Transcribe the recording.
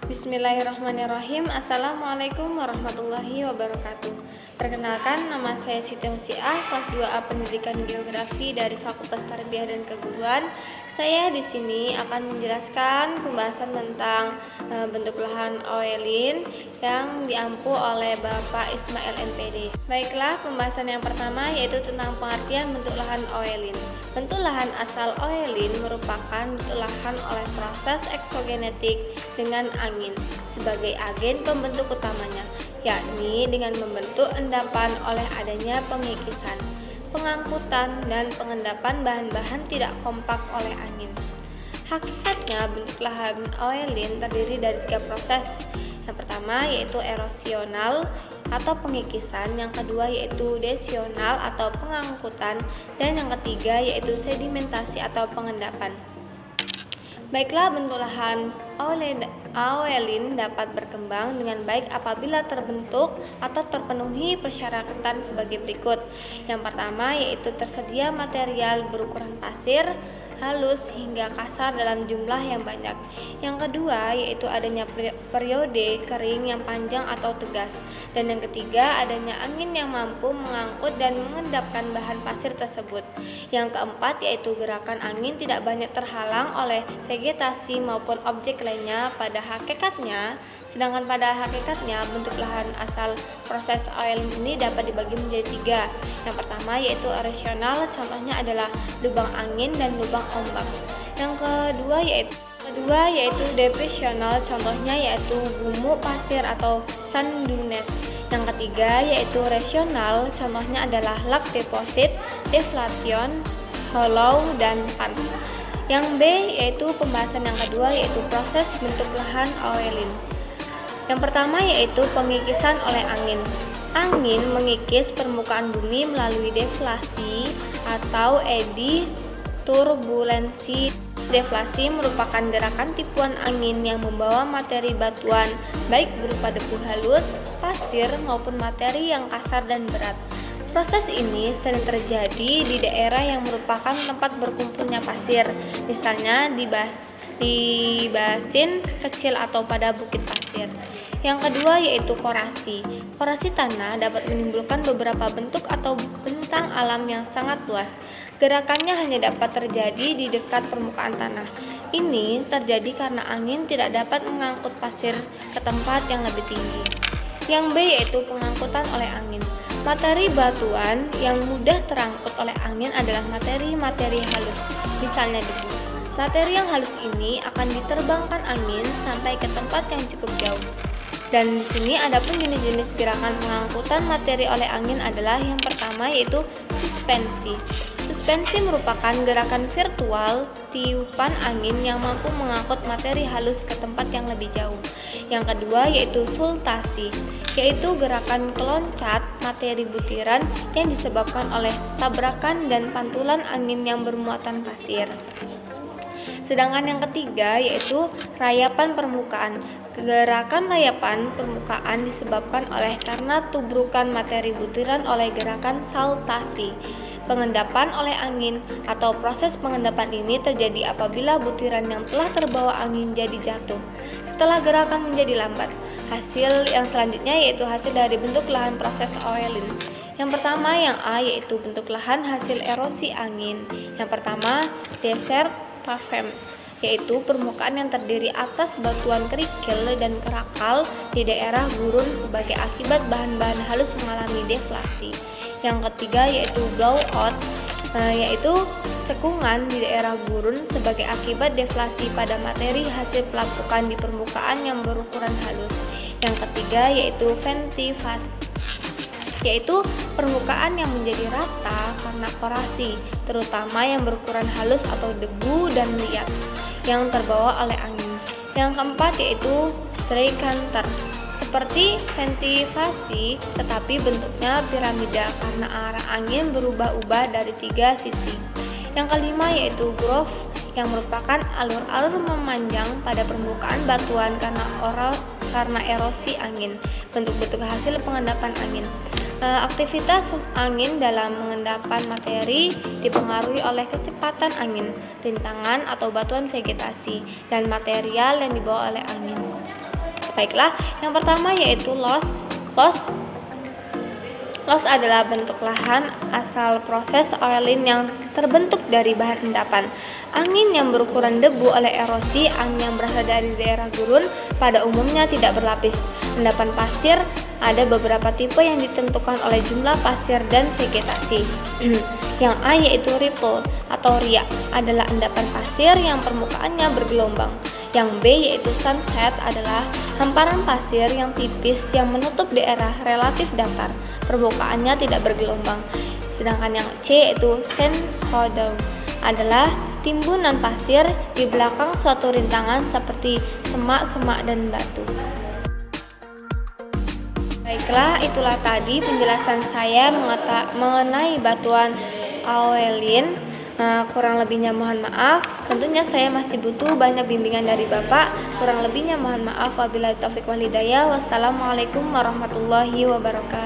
Bismillahirrahmanirrahim. Assalamualaikum warahmatullahi wabarakatuh. Perkenalkan, nama saya Siti Musiah, kelas 2A Pendidikan Geografi dari Fakultas Tarbiyah dan Keguruan. Saya di sini akan menjelaskan pembahasan tentang bentuk lahan oelin yang diampu oleh Bapak Ismail MPD. Baiklah, pembahasan yang pertama yaitu tentang pengertian bentuk lahan oelin. Bentuk lahan asal oelin merupakan bentuk lahan oleh proses eksogenetik dengan angin sebagai agen pembentuk utamanya, yakni dengan membentuk endapan oleh adanya pengikisan, pengangkutan, dan pengendapan bahan-bahan tidak kompak oleh angin. Hakikatnya, bentuk lahan oelin terdiri dari 3 proses. Yang pertama yaitu erosional atau pengikisan, yang kedua yaitu desional atau pengangkutan, dan yang ketiga yaitu sedimentasi atau pengendapan. Baiklah, bentuk lahan oelin dapat berkembang dengan baik apabila terbentuk atau terpenuhi persyaratan sebagai berikut. Yang pertama yaitu tersedia material berukuran pasir, halus hingga kasar dalam jumlah yang banyak. Yang kedua yaitu adanya periode kering yang panjang atau tegas. Dan yang ketiga adanya angin yang mampu mengangkut dan mengendapkan bahan pasir tersebut. Yang keempat yaitu gerakan angin tidak banyak terhalang oleh vegetasi maupun objek lainnya pada hakikatnya. Sedangkan pada hakikatnya bentuk lahan asal proses oelin ini dapat dibagi menjadi 3. Yang pertama yaitu erosional, contohnya adalah lubang angin dan lubang ombak. Yang kedua yaitu depresional, contohnya yaitu gumuk pasir atau sand dunes. Yang ketiga yaitu resional, contohnya adalah lak deposit, deflation, hollow, dan pan. Yang B yaitu pembahasan yang kedua yaitu proses bentuk lahan oelin. Yang pertama yaitu pengikisan oleh angin. Angin mengikis permukaan bumi melalui deflasi atau eddy turbulensi. Deflasi merupakan gerakan tipuan angin yang membawa materi batuan baik berupa debu halus, pasir, maupun materi yang kasar dan berat. Proses ini sering terjadi di daerah yang merupakan tempat berkumpulnya pasir, misalnya di basin kecil atau pada bukit pasir. Yang kedua yaitu korasi. Korasi tanah dapat menimbulkan beberapa bentuk atau bentang alam yang sangat luas. Gerakannya hanya dapat terjadi di dekat permukaan tanah. Ini terjadi karena angin tidak dapat mengangkut pasir ke tempat yang lebih tinggi. Yang B yaitu pengangkutan oleh angin. Materi batuan yang mudah terangkut oleh angin adalah materi-materi halus, misalnya debu. Materi yang halus ini akan diterbangkan angin sampai ke tempat yang cukup jauh. Dan di sini adapun jenis-jenis gerakan pengangkutan materi oleh angin adalah yang pertama yaitu suspensi. Suspensi merupakan gerakan virtual tiupan angin yang mampu mengangkut materi halus ke tempat yang lebih jauh. Yang kedua yaitu sultasi, yaitu gerakan keloncat materi butiran yang disebabkan oleh tabrakan dan pantulan angin yang bermuatan pasir. Sedangkan yang ketiga yaitu rayapan permukaan. Gerakan rayapan permukaan disebabkan karena tubrukan materi butiran oleh gerakan saltasi. Pengendapan oleh angin atau proses pengendapan ini terjadi apabila butiran yang telah terbawa angin jadi jatuh setelah gerakan menjadi lambat. Hasil yang selanjutnya yaitu hasil dari bentuk lahan proses oelin. Yang pertama yang A yaitu bentuk lahan hasil erosi angin. Yang pertama desert pavement, yaitu permukaan yang terdiri atas batuan kerikil dan kerakal di daerah gurun sebagai akibat bahan-bahan halus mengalami deflasi. Yang ketiga yaitu blowout, yaitu cekungan di daerah gurun sebagai akibat deflasi pada materi hasil pelapukan di permukaan yang berukuran halus. Yang ketiga yaitu ventivasi, yaitu permukaan yang menjadi rata karena korasi, terutama yang berukuran halus atau debu dan liat yang terbawa oleh angin. Yang keempat yaitu trichanter, seperti ventivasi tetapi bentuknya piramida karena arah angin berubah-ubah dari 3 sisi. Yang kelima yaitu groove, yang merupakan alur-alur memanjang pada permukaan batuan karena erosi angin. Bentuk-bentuk hasil pengendapan angin. Aktivitas angin dalam pengendapan materi dipengaruhi oleh kecepatan angin, rintangan atau batuan vegetasi, dan material yang dibawa oleh angin. Baiklah, yang pertama yaitu loess. Loess adalah bentuk lahan asal proses oilin yang terbentuk dari bahan endapan. Angin yang berukuran debu oleh erosi, angin yang berasal dari daerah gurun pada umumnya tidak berlapis. Endapan pasir ada beberapa tipe yang ditentukan oleh jumlah pasir dan vegetasi. Yang A yaitu ripple atau riak adalah endapan pasir yang permukaannya bergelombang. Yang B yaitu sunset adalah hamparan pasir yang tipis yang menutup daerah relatif datar, permukaannya tidak bergelombang. Sedangkan yang C yaitu sandstone adalah timbunan pasir di belakang suatu rintangan seperti semak-semak dan batu. Baiklah, itulah tadi penjelasan saya mengenai batuan oilin. Kurang lebihnya mohon maaf. Tentunya saya masih butuh banyak bimbingan dari Bapak. Kurang lebihnya mohon maaf. Wabillahi taufiq wal hidayah. Wassalamualaikum warahmatullahi wabarakatuh.